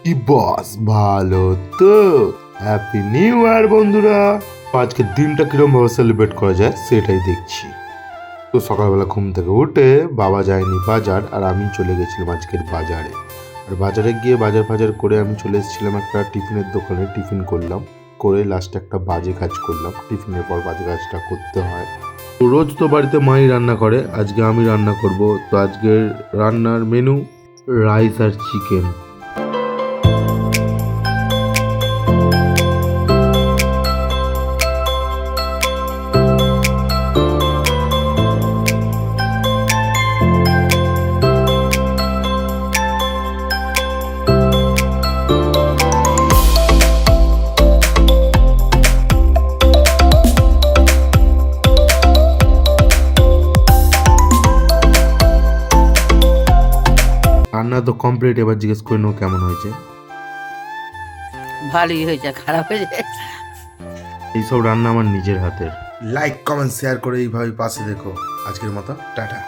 কি বস, ভালো তো? হ্যাপি নিউ ইয়ার বন্ধুরা। আজকের দিনটা কিরম ভাবে সেলিব্রেট করা যায় সেটাই দেখছি। তো সকালবেলা ঘুম থেকে উঠে বাবা যায়নি বাজার, আর আমি চলে গেছিলাম আজকের বাজারে। আর বাজারে গিয়ে বাজার ফাজার করে আমি চলে এসেছিলাম একটা টিফিনের দোকানে। টিফিন করলাম, করে লাস্টে একটা বাজে কাজ করলাম। টিফিনের পর বাজে কাজটা করতে হয়। তো রোজ তো বাড়িতে মাই রান্না করে, আজকে আমি রান্না করব। তো আজকের রান্নার মেনু রাইস আর চিকেন। রান্না তো কমপ্লিট, এবার জিজ্ঞেস করে নেবো কেমন হয়েছে। ভালোই হয়েছে, খারাপ হয়েছে। এইসব রান্না আমার নিজের হাতের। লাইক কমেন্ট শেয়ার করে এইভাবে পাশে দেখো। আজকের মতো টাটা।